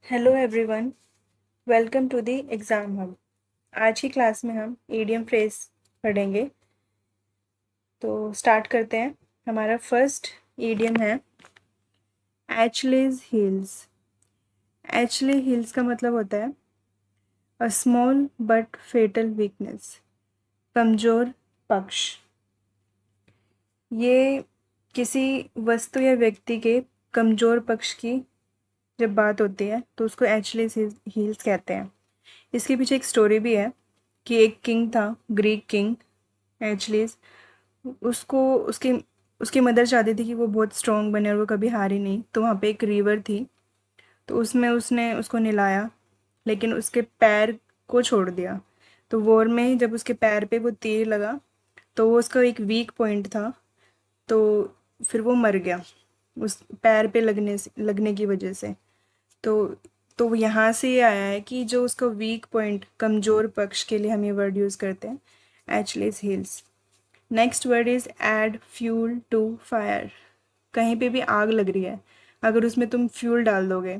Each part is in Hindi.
Hello everyone, welcome to the exam hub. आज की क्लास में हम ईडियम फ्रेज पढ़ेंगे। तो स्टार्ट करते हैं। हमारा फर्स्ट ईडियम है एचलीज हील्स। एचली हील्स का मतलब होता है a small but fatal weakness, कमज़ोर पक्ष। ये किसी वस्तु या व्यक्ति के कमज़ोर पक्ष की जब बात होती है तो उसको एचलीज हील्स कहते हैं। इसके पीछे एक स्टोरी भी है कि एक किंग था, ग्रीक किंग एचलीस। उसको उसकी उसकी मदर चाहती थी कि वो बहुत स्ट्रांग बने और वो कभी हारी नहीं। तो वहाँ पे एक रिवर थी, तो उसमें उसने उसको नहलाया, लेकिन उसके पैर को छोड़ दिया। तो वॉर में जब उसके पैर पे वो तीर लगा तो वो उसका एक वीक पॉइंट था। तो फिर वो मर गया उस पैर पे लगने की वजह से। तो तो यहाँ से ये आया है कि जो उसका वीक पॉइंट, कमज़ोर पक्ष के लिए हम ये वर्ड यूज़ करते हैं, Achilles heels. Next word is add fuel to fire. कहीं पे भी आग लग रही है, अगर उसमें तुम फ्यूल डाल दोगे,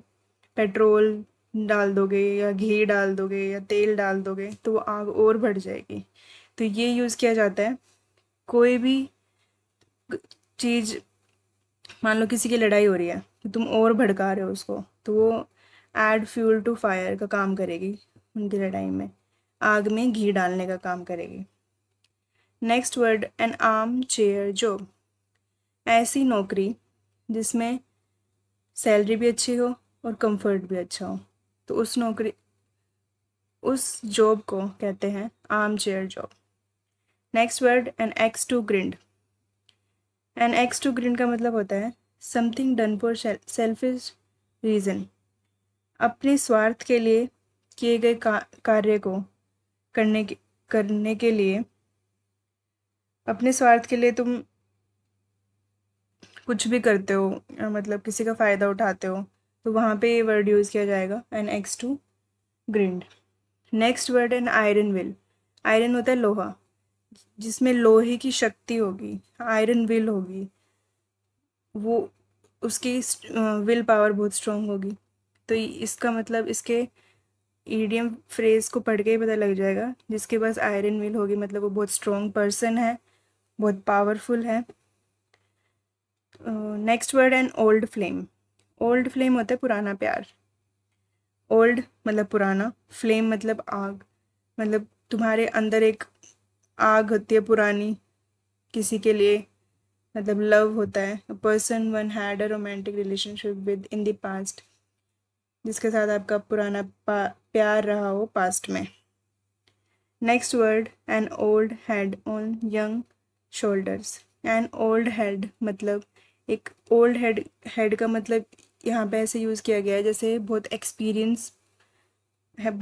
पेट्रोल डाल दोगे या घी डाल दोगे या तेल डाल दोगे, तो वो आग और बढ़ जाएगी। तो ये यूज़ किया जाता है कोई भी चीज़, मान लो किसी की लड़ाई हो रही है तो तुम और भड़का रहे हो उसको, तो वो ऐड फ्यूल टू फायर का काम करेगी। उनकी लड़ाई में आग में घी डालने का काम करेगी। Next word N arm chair job. ऐसी नौकरी जिसमें सैलरी भी अच्छी हो और कंफर्ट भी अच्छा हो, तो उस जॉब को कहते हैं armchair job. Next word an axe to grind. An axe to grind का मतलब होता है something done for selfish reason. अपने स्वार्थ के लिए किए गए कार्य को करने के लिए, अपने स्वार्थ के लिए तुम कुछ भी करते हो, मतलब किसी का फ़ायदा उठाते हो, तो वहाँ पे ये वर्ड यूज़ किया जाएगा an axe to grind. Next word an iron will. Iron होता है लोहा, जिसमें लोहे की शक्ति होगी, आयरन विल होगी, वो उसकी विल पावर बहुत स्ट्रांग होगी। तो इसका मतलब इसके ईडियम फ्रेज को पढ़ के ही पता लग जाएगा, जिसके पास आयरन विल होगी मतलब वो बहुत स्ट्रॉन्ग पर्सन है, बहुत पावरफुल है। Next word an old flame. Old flame होता है पुराना प्यार। ओल्ड मतलब पुराना, फ्लेम मतलब आग, मतलब तुम्हारे अंदर एक आग होती है पुरानी किसी के लिए, मतलब लव होता है। A person one had a romantic relationship with in the past, जिसके साथ आपका पुराना प्यार रहा हो पास्ट में। Next word N old head on young shoulders. N old head मतलब एक ओल्ड हेड का मतलब यहाँ पे ऐसे यूज़ किया गया है जैसे बहुत एक्सपीरियंस है,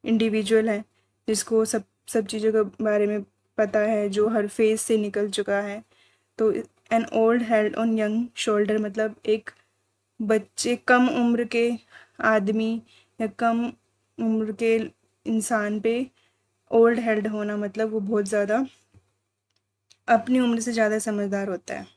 इंडिविजुअल है, जिसको सब सब चीज़ों के बारे में पता है, जो हर फेज से निकल चुका है। तो N old head on young shoulder मतलब एक बच्चे, कम उम्र के आदमी या कम उम्र के इंसान पे ओल्ड हेड होना मतलब वो बहुत ज़्यादा अपनी उम्र से ज़्यादा समझदार होता है।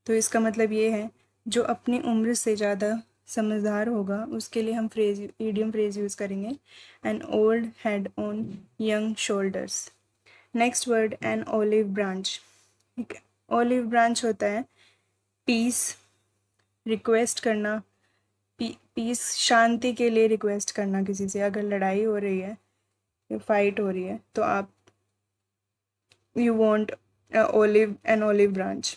तो इसका मतलब ये है जो अपनी उम्र से ज़्यादा समझदार होगा उसके लिए हम फ्रेज, ईडियम फ्रेज यूज़ करेंगे an old head on young shoulders. Next word an olive branch. एक ओलिव ब्रांच होता है पीस, रिक्वेस्ट करना, पीस शांति के लिए रिक्वेस्ट करना किसी से। अगर लड़ाई हो रही है या फाइट हो रही है तो आप you want olive, an olive branch,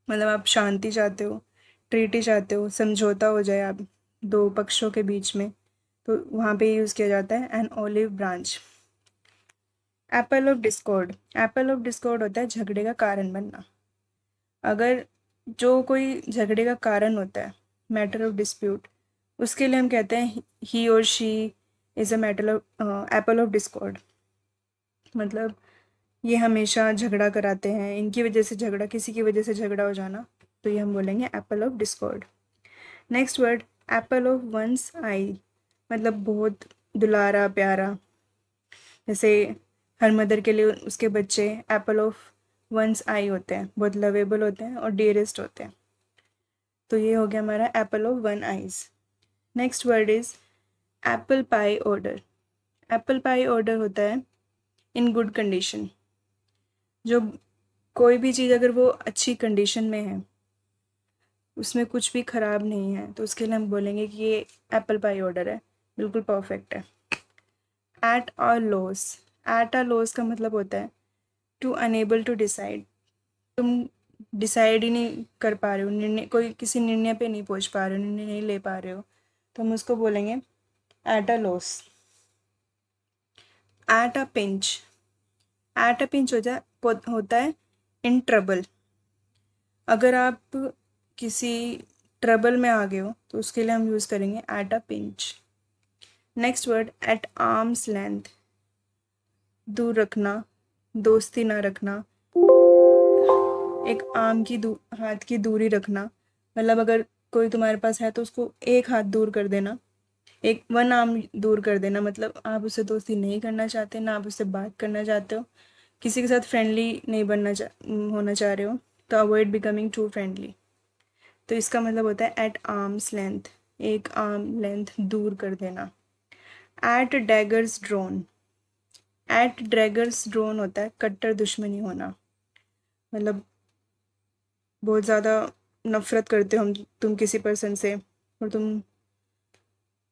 मतलब आप शांति चाहते हो, ट्रीटी चाहते हो, समझौता हो जाए आप दो पक्षों के बीच में, तो वहाँ पे यूज़ किया जाता है an olive branch. Apple of discord. Apple of discord होता है झगड़े का कारण बनना। अगर जो कोई झगड़े का कारण होता है, मैटर ऑफ डिस्प्यूट, उसके लिए हम कहते हैं ही और she is a matter of Apple of Discord. मतलब ये हमेशा झगड़ा कराते हैं, इनकी वजह से झगड़ा, किसी की वजह से झगड़ा हो जाना, तो ये हम बोलेंगे apple of discord. Next word apple of one's eye, मतलब बहुत दुलारा प्यारा। जैसे हर मदर के लिए उसके बच्चे एप्पल ऑफ वंस आई होते हैं, बहुत लवेबल होते हैं और डियरेस्ट होते हैं। तो ये हो गया हमारा Apple of one eyes. Next word is apple pie order. Apple pie order होता है इन गुड कंडीशन, जो कोई भी चीज़ अगर वो अच्छी कंडीशन में है, उसमें कुछ भी ख़राब नहीं है, तो उसके लिए हम बोलेंगे कि ये एप्पल पाई ऑर्डर है, बिल्कुल परफेक्ट है। At a loss. At a loss का मतलब होता है टू अनेबल टू डिसाइड। तुम डिसाइड ही नहीं कर पा रहे हो, निर्णय, कोई किसी निर्णय पे नहीं पहुंच पा रहे हो, निर्णय नहीं ले पा रहे हो, तो हम उसको बोलेंगे at a loss. At a pinch. At a pinch होता है इन ट्रबल। अगर आप किसी ट्रबल में आ गए हो तो उसके लिए हम यूज़ करेंगे at a pinch. Next word eight arm's length. दूर रखना, दोस्ती ना रखना, एक हाथ की दूरी रखना। मतलब अगर कोई तुम्हारे पास है तो उसको एक हाथ दूर कर देना, एक वन आर्म दूर कर देना। मतलब आप उससे दोस्ती नहीं करना चाहते, ना आप उससे बात करना चाहते हो, किसी के साथ फ्रेंडली नहीं होना चाह रहे हो, तो अवॉइड बिकमिंग टू फ्रेंडली। तो इसका मतलब होता है एट आर्म्स लेंथ, एक आर्म लेंथ दूर कर देना। At daggers drawn. At daggers drawn होता है कट्टर दुश्मनी होना। मतलब बहुत ज़्यादा नफरत करते हो तुम किसी पर्सन से, और तुम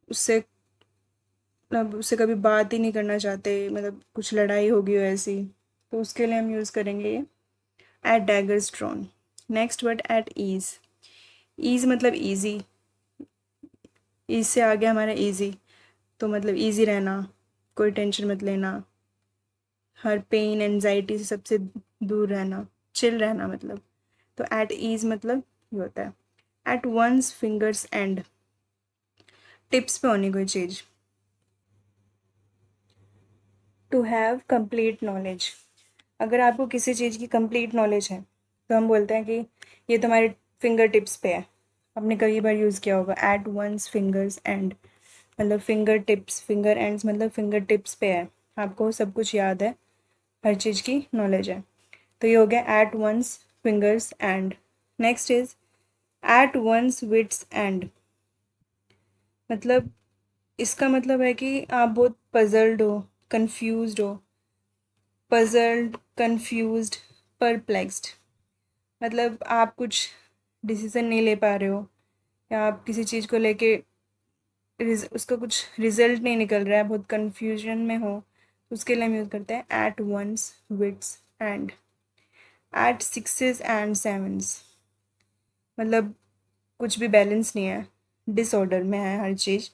उससे मतलब उससे कभी बात ही नहीं करना चाहते, मतलब कुछ लड़ाई होगी हो ऐसी, तो उसके लिए हम यूज़ करेंगे ये at daggers drawn. Next word at ease. Ease मतलब ईजी। ईज से आ गया हमारा ईजी, तो मतलब ईजी रहना, कोई टेंशन मत लेना, हर पेन एनजाइटी से सबसे दूर रहना, चिल रहना मतलब। तो एट ईज मतलब ये होता है। At one's fingers end. Tips पे होनी कोई चीज़। To have complete knowledge. अगर आपको किसी चीज़ की कंप्लीट नॉलेज है तो हम बोलते हैं कि ये तुम्हारे फिंगर टिप्स पे है। आपने कई बार यूज़ किया होगा एट वंस फिंगर्स एंड, मतलब फिंगर टिप्स, फिंगर एंड्स मतलब फिंगर टिप्स पे है, आपको सब कुछ याद है, हर चीज़ की नॉलेज है। तो ये हो गया at one's fingers end. Next is at one's wits end. मतलब इसका मतलब है कि आप बहुत पजल्ड हो, कंफ्यूज्ड हो। Puzzled, confused, perplexed. मतलब आप कुछ डिसीजन नहीं ले पा रहे हो, या आप किसी चीज़ को लेके उसका कुछ रिजल्ट नहीं निकल रहा है, बहुत कंफ्यूजन में हो, तो उसके लिए हम यूज़ करते हैं at one's wits end. At sixes and sevens. मतलब कुछ भी बैलेंस नहीं है, डिसऑर्डर में है हर चीज़,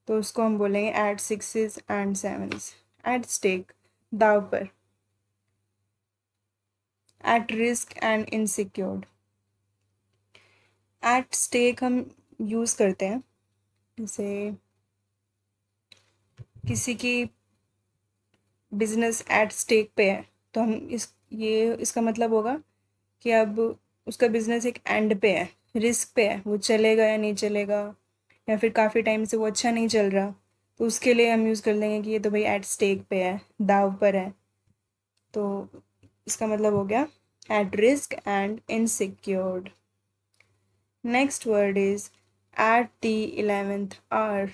तो उसको हम बोलेंगे at sixes and sevens. At stake, दाव पर। At risk and insecured. At stake हम यूज़ करते हैं जैसे किसी की बिजनेस एट स्टेक पे है, तो हम इसका मतलब होगा कि अब उसका बिजनेस एक एंड पे है, रिस्क पे है, वो चलेगा या नहीं चलेगा, या फिर काफ़ी टाइम से वो अच्छा नहीं चल रहा, तो उसके लिए हम यूज़ कर लेंगे कि ये तो भाई एट स्टेक पे है, दाव पर है। तो इसका मतलब हो गया at risk and insecured. Next word is at the 11th hour.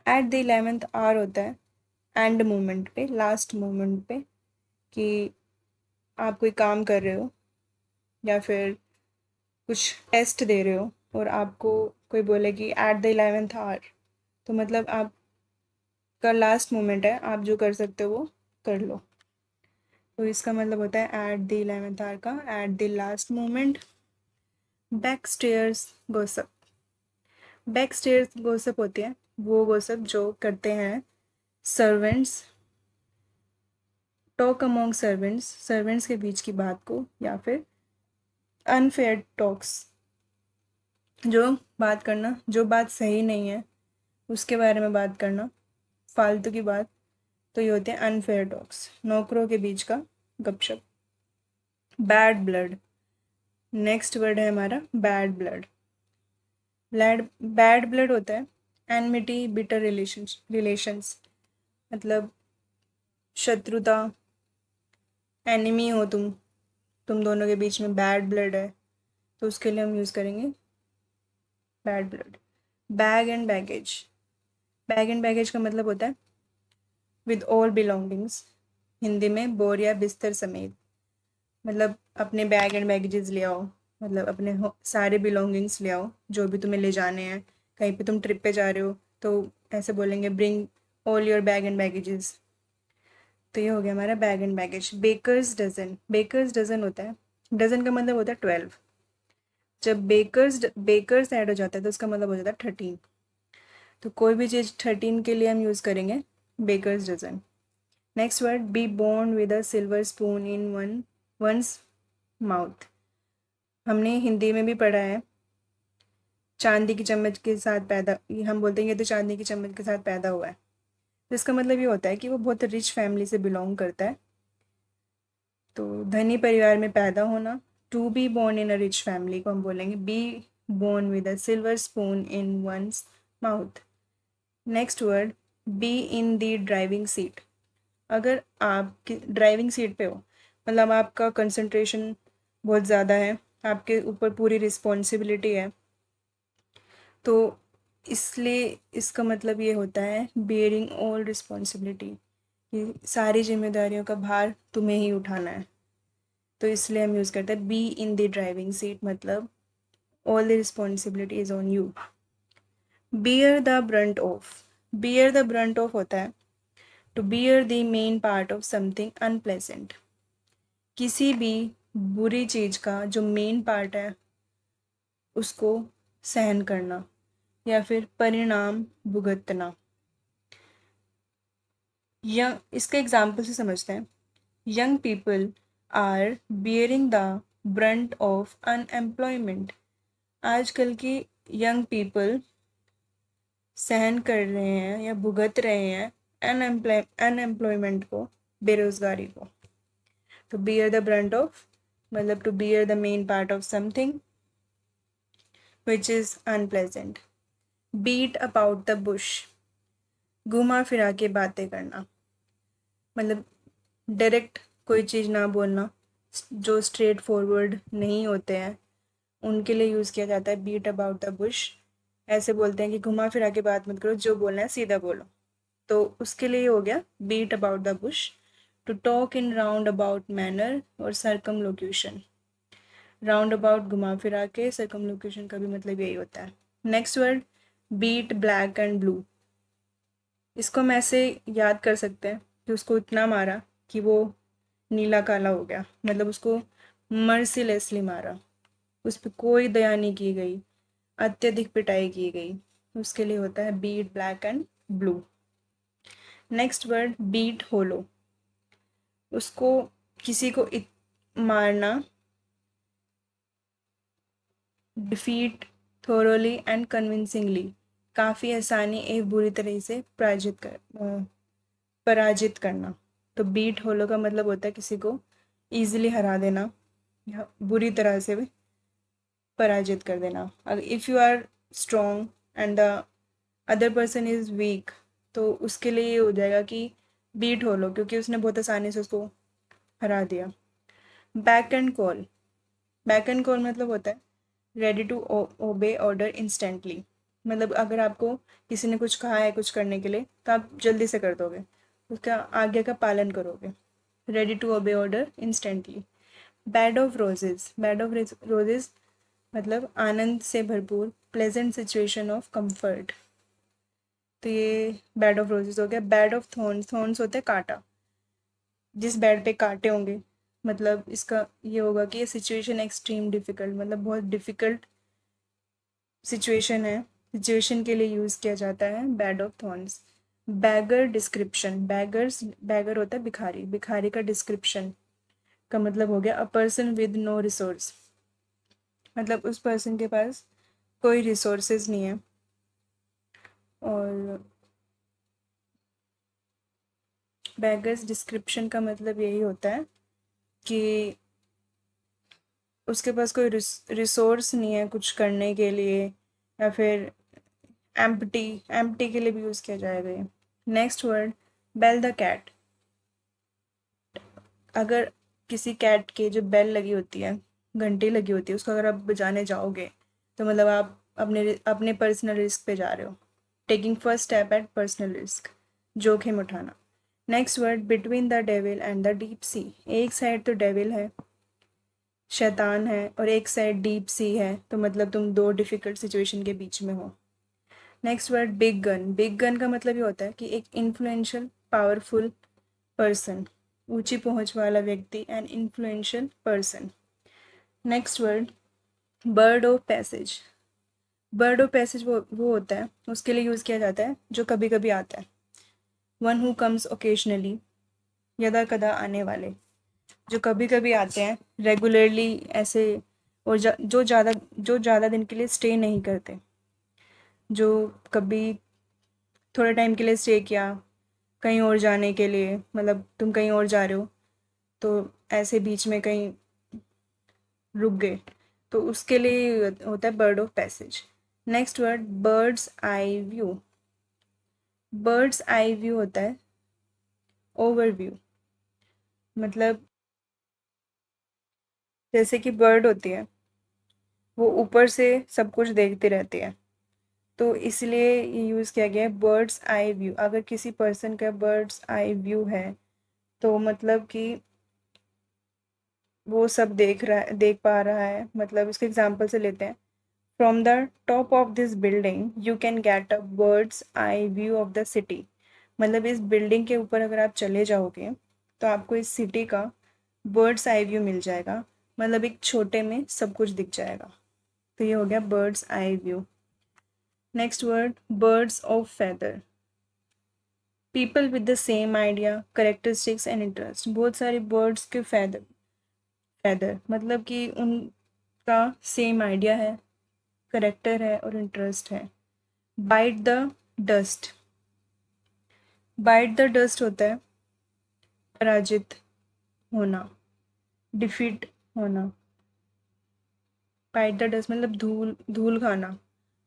At the 11th hour होता है एंड मोमेंट पे, लास्ट मोमेंट पे, कि आप कोई काम कर रहे हो या फिर कुछ टेस्ट दे रहे हो और आपको कोई बोले कि एट द 11th आवर, तो मतलब आपका लास्ट मोमेंट है, आप जो कर सकते हो वो कर लो। तो इसका मतलब होता है एट द 11th आवर का at the last moment. Back stairs gossip. Back stairs gossip होती है वो गोसप जो करते हैं servants, talk among servants, servants के बीच की बात को, या फिर अनफेयर टॉक्स, जो बात करना, जो बात सही नहीं है उसके बारे में बात करना, फालतू की बात, तो ये होते हैं अनफेयर टॉक्स, नौकरों के बीच का गपशप। Bad blood. नेक्स्ट वर्ड है हमारा bad blood. Blood, bad blood होता है एनमिटी, बिटर रिलेशंस, मतलब शत्रुता, एनिमी हो तुम दोनों के बीच में बैड ब्लड है, तो उसके लिए हम यूज़ करेंगे bad blood. Bag and baggage, bag and baggage का मतलब होता है विद ऑल बिलोंगिंग्स, हिंदी में बोरिया बिस्तर समेत। मतलब अपने बैग एंड बैगेजेस ले आओ, मतलब अपने सारे बिलोंगिंग्स ले आओ जो भी तुम्हें ले जाने हैं। कहीं पे तुम ट्रिप पे जा रहे हो तो ऐसे बोलेंगे bring all your bag and baggages. तो ये हो गया हमारा bag and baggage. Baker's dozen, baker's dozen होता है, डजन का मतलब होता है 12। जब बेकर्स ऐड हो जाता है तो उसका मतलब हो जाता है 13। तो कोई भी चीज़ 13 के लिए हम यूज़ करेंगे baker's dozen. Next word, be born with a silver spoon in one's mouth. हमने हिंदी में भी पढ़ा है चांदी की चम्मच के साथ पैदा, ये हम बोलते हैं ये तो चांदी की चम्मच के साथ पैदा हुआ है। तो इसका मतलब ये होता है कि वो बहुत रिच फैमिली से बिलोंग करता है। तो धनी परिवार में पैदा होना, to be born in a rich family को हम बोलेंगे be born with a silver spoon in one's mouth. Next word, be in the driving seat. अगर आप ड्राइविंग सीट पे हो, मतलब आपका कंसंट्रेशन बहुत ज़्यादा है, आपके ऊपर पूरी रिस्पॉन्सिबिलिटी है, तो इसलिए इसका मतलब ये होता है बेयरिंग ऑल रिस्पॉन्सिबिलिटी, कि सारी जिम्मेदारियों का भार तुम्हें ही उठाना है। तो इसलिए हम यूज़ करते हैं be in the driving seat, मतलब all the responsibility is on you. Bear the brunt of, bear the brunt of होता है to bear the main part of something unpleasant. किसी भी बुरी चीज़ का जो मेन पार्ट है उसको सहन करना या फिर परिणाम भुगतना। या इसके एग्जाम्पल से समझते हैं। Young people are bearing the brunt of unemployment. आजकल की यंग पीपल सहन कर रहे हैं या भुगत रहे हैं अनएम्प्लॉयमेंट को, बेरोजगारी को। तो बियर द ब्रंट ऑफ मतलब to bear the main part of something which is unpleasant. Beat about the bush, घुमा फिरा के बातें करना, मतलब डायरेक्ट कोई चीज़ ना बोलना, जो स्ट्रेट फॉरवर्ड नहीं होते हैं उनके लिए यूज़ किया जाता है बीट अबाउट द बुश। ऐसे बोलते हैं कि घुमा फिरा के बात मत करो, जो बोलना है सीधा बोलो। तो उसके लिए हो गया beat about the bush, to talk in round about manner और सर्कमलोक्यूशन। राउंड अबाउट घुमा फिरा के, सर्कमलोक्यूशन का भी मतलब यही होता है। Next word, beat black and blue. इसको हम ऐसे याद कर सकते हैं कि उसको इतना मारा कि वो नीला काला हो गया, मतलब उसको मर्सीलेसली मारा, उस पर कोई दया नहीं की गई, अत्यधिक पिटाई की गई। उसके लिए होता है beat black and blue. Next word, beat hollow. उसको किसी को मारना, डिफीट थोरोली एंड कन्विंसिंगली, काफ़ी आसानी एवं बुरी तरह से पराजित करना। तो बीट होलो का मतलब होता है किसी को ईजिली हरा देना या बुरी तरह से पराजित कर देना। अगर if you are strong and the other person is weak, तो उसके लिए ये हो जाएगा कि बीट होलो, क्योंकि उसने बहुत आसानी से उसको हरा दिया। Beck and call, beck and call मतलब होता है ready to obey order instantly. मतलब अगर आपको किसी ने कुछ कहा है कुछ करने के लिए तो आप जल्दी से कर दोगे, उसका आज्ञा का पालन करोगे। Ready to obey order instantly. Bed of roses, bed of roses मतलब आनंद से भरपूर, प्लेजेंट सिचुएशन ऑफ कंफर्ट। तो ये बेड ऑफ रोजेज हो गया। बेड ऑफ थॉर्न्स, थॉर्न्स होते हैं कांटा, जिस बेड पे कांटे होंगे, मतलब इसका ये होगा कि ये सिचुएशन एक्सट्रीम डिफ़िकल्ट, मतलब बहुत डिफ़िकल्ट सिचुएशन है, सिचुएशन के लिए यूज़ किया जाता है bed of thorns. Beggar description, beggar होता है भिखारी, भिखारी का डिस्क्रिप्शन का मतलब हो गया a person with no resource, मतलब उस पर्सन के पास कोई रिसोर्सेज नहीं है। और बैगर्स डिस्क्रिप्शन का मतलब यही होता है कि उसके पास कोई रिसोर्स नहीं है कुछ करने के लिए, या फिर एम्प्टी, एम्प्टी के लिए भी यूज़ किया जाएगा ये। Next word, bell the cat. अगर किसी कैट के जो बेल लगी होती है, घंटी लगी होती है, उसको अगर आप बजाने जाओगे तो मतलब आप अपने अपने पर्सनल रिस्क पे जा रहे हो। Taking first step at personal risk, जोखिम उठाना। Next word, between the devil and the deep sea. एक साइड तो डेविल है, शैतान है, और एक साइड डीप सी है, तो मतलब तुम दो डिफ़िकल्ट सिचुएशन के बीच में हो। Next word, big gun. Big gun का मतलब ये होता है कि एक इन्फ्लुएंशियल पावरफुल पर्सन, ऊंची पहुंच वाला व्यक्ति, an influential person. Next word, bird of passage. Bird of passage वो होता है, उसके लिए यूज़ किया जाता है जो कभी कभी आता है। वन हु कम्स ओकेजनली, यदा कदा आने वाले, जो कभी कभी आते हैं, रेगुलरली ऐसे, और जो ज़्यादा दिन के लिए स्टे नहीं करते, जो कभी थोड़े टाइम के लिए स्टे किया कहीं और जाने के लिए, मतलब तुम कहीं और जा रहे हो तो ऐसे बीच में कहीं रुक गए, तो उसके लिए होता है bird of passage. Next word, birds eye view. Birds eye view होता है ओवरव्यू, मतलब जैसे कि बर्ड होती है वो ऊपर से सब कुछ देखती रहती है, तो इसलिए ये यूज़ किया गया है बर्ड्स आई व्यू। अगर किसी पर्सन का बर्ड्स आई व्यू है तो मतलब कि वो सब देख पा रहा है। मतलब इसके एग्जांपल से लेते हैं, from the top of this building you can get a bird's eye view of the city. मतलब इस बिल्डिंग के ऊपर अगर आप चले जाओगे तो आपको इस सिटी का बर्ड्स आई व्यू मिल जाएगा, मतलब एक छोटे में सब कुछ दिख जाएगा। तो ये हो गया birds eye view. Next word, birds of feather. People with the same idea, characteristics and interest. बहुत सारे बर्ड्स के फेदर, फेदर मतलब कि उनका सेम आइडिया है, करेक्टर है और इंटरेस्ट है। Bite the dust. Bite the dust होता है पराजित होना, डिफीट होना। बाइट द डस्ट मतलब धूल धूल खाना।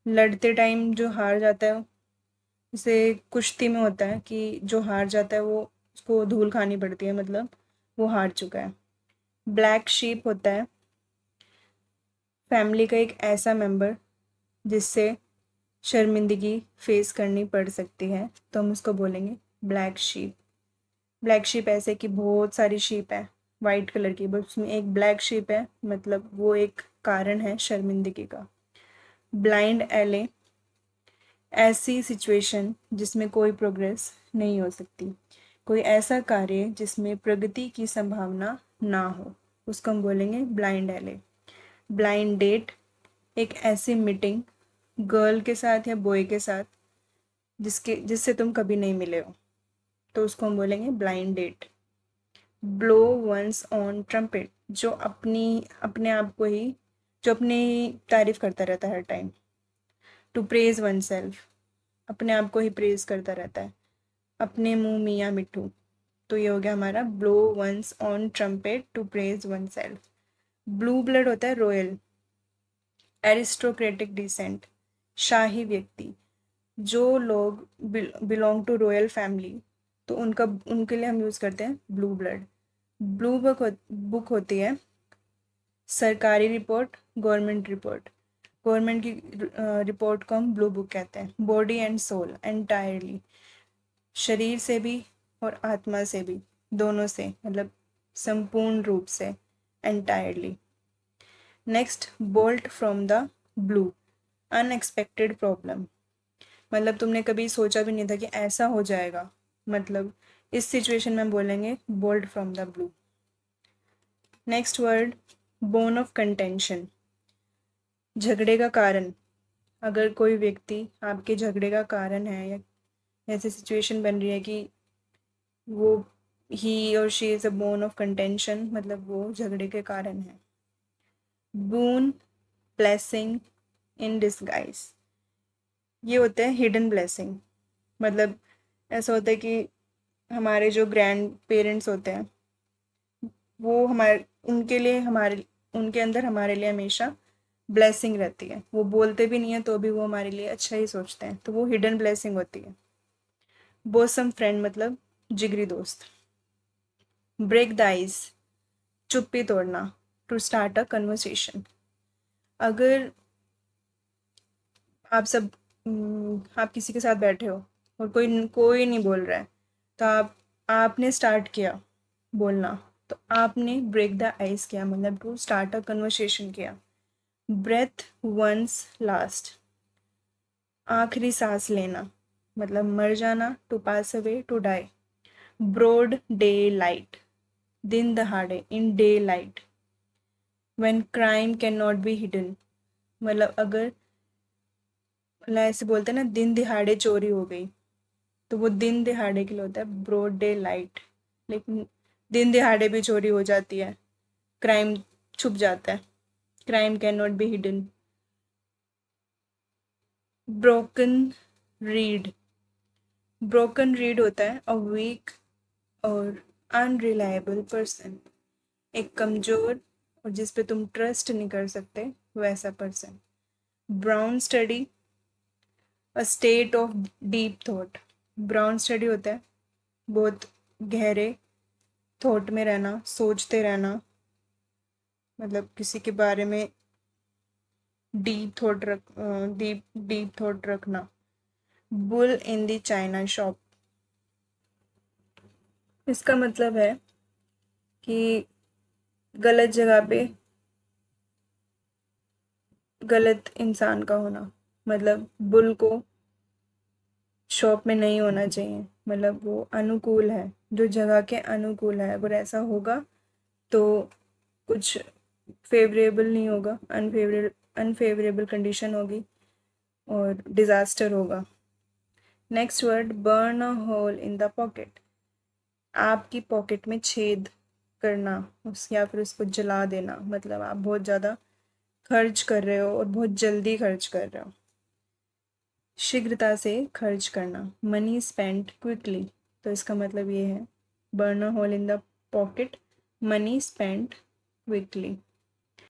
लड़ते टाइम जो हार जाता है, जैसे कुश्ती में होता है कि जो हार जाता है वो उसको धूल खानी पड़ती है, मतलब वो हार चुका है। ब्लैक शीप होता है फैमिली का एक ऐसा मेंबर जिससे शर्मिंदगी फेस करनी पड़ सकती है, तो हम उसको बोलेंगे ब्लैक शीप। ब्लैक शीप ऐसे कि बहुत सारी शीप है वाइट कलर की, बस उसमें एक ब्लैक शीप है, मतलब वो एक कारण है शर्मिंदगी का। ब्लाइंड एले, ऐसी सिचुएशन जिसमें कोई प्रोग्रेस नहीं हो सकती, कोई ऐसा कार्य जिसमें प्रगति की संभावना ना हो, उसको हम बोलेंगे ब्लाइंड एले। ब्लाइंड डेट, एक ऐसी मीटिंग गर्ल के साथ या बॉय के साथ जिससे तुम कभी नहीं मिले हो, तो उसको हम बोलेंगे blind date. Blow one's own trumpet, जो अपने आप को ही, जो अपनी तारीफ करता रहता है हर time. To praise oneself, अपने आप को ही प्रेज करता रहता है, अपने मुंह मियाँ मिट्ठू। तो ये हो गया हमारा blow one's own trumpet to praise oneself. Blue blood होता है रॉयल, एरिस्टोक्रेटिक डिसेंट, शाही व्यक्ति। जो लोग बिलोंग टू रॉयल फैमिली, तो उनके लिए हम यूज़ करते हैं ब्लू ब्लड। ब्लू बुक होती है सरकारी रिपोर्ट, गवर्नमेंट रिपोर्ट। गवर्नमेंट की रिपोर्ट को हम ब्लू बुक कहते हैं। बॉडी एंड सोल, एंटायरली, शरीर से भी और आत्मा से भी, दोनों से, मतलब संपूर्ण रूप से, entirely. Next, bolt from the blue, unexpected problem, मतलब तुमने कभी सोचा भी नहीं था कि ऐसा हो जाएगा, मतलब इस सिचुएशन में बोलेंगे bolt from the blue. Next word, bone of contention, झगड़े का कारण। अगर कोई व्यक्ति आपके झगड़े का कारण है, या ऐसी सिचुएशन बन रही है कि वो ही और she is a bone of contention, मतलब वो झगड़े के कारण है। बून, ब्लेसिंग इन डिसगाइज, ये होते हैं हिडन ब्लेसिंग। मतलब ऐसा होता है कि हमारे जो ग्रैंड पेरेंट्स होते हैं, वो हमारे उनके लिए हमारे उनके अंदर हमारे लिए हमेशा ब्लेसिंग रहती है। वो बोलते भी नहीं है तो भी वो हमारे लिए अच्छा ही सोचते हैं, तो वो हिडन ब्लेसिंग होती है। बोसम फ्रेंड मतलब जिगरी दोस्त। ब्रेक द आइस, चुप्पी तोड़ना, टू स्टार्ट अ कन्वर्सेशन। अगर आप सब आप किसी के साथ बैठे हो और कोई कोई नहीं बोल रहा है, तो आपने स्टार्ट किया बोलना। तो आपने ब्रेक द आइस किया, मतलब टू स्टार्ट अ कन्वर्सेशन किया। ब्रेथ वंस लास्ट, आखिरी सांस लेना, मतलब मर जाना, to pass away, to die. Broad daylight, दिन दहाड़े, in daylight. When crime can not be hidden, मतलब अगर, मतलब ऐसे बोलते हैं ना, दिन दिहाड़े चोरी हो गई, तो वो दिन दिहाड़े के लिए होता है ब्रॉड डे लाइट। लेकिन दिन दिहाड़े भी चोरी हो जाती है, क्राइम छुप जाता है। Crime can not be hidden. Broken read, broken read होता है अ वीक और अनरिलायबल पर्सन, एक कमज़ोर और जिस पे तुम ट्रस्ट नहीं कर सकते वैसा person. Brown study, a state of deep thought. Brown study होता है बहुत गहरे थॉट में रहना, सोचते रहना, मतलब किसी के बारे में डीप डीप थॉट रखना। Bull in the China shop, इसका मतलब है कि गलत जगह पे गलत इंसान का होना, मतलब बुल को शॉप में नहीं होना चाहिए, मतलब वो अनुकूल है, जो जगह के अनुकूल है, अगर ऐसा होगा तो कुछ फेवरेबल नहीं होगा, अनफेवरेबल कंडीशन होगी और डिज़ास्टर होगा। Next word, burn a hole in the pocket, आपकी पॉकेट में छेद करना उस, या फिर उसको जला देना, मतलब आप बहुत ज़्यादा खर्च कर रहे हो और बहुत जल्दी खर्च कर रहे हो। शीघ्रता से खर्च करना, मनी स्पेंट क्विकली, तो इसका मतलब ये है burn a hole in the pocket, money spent quickly.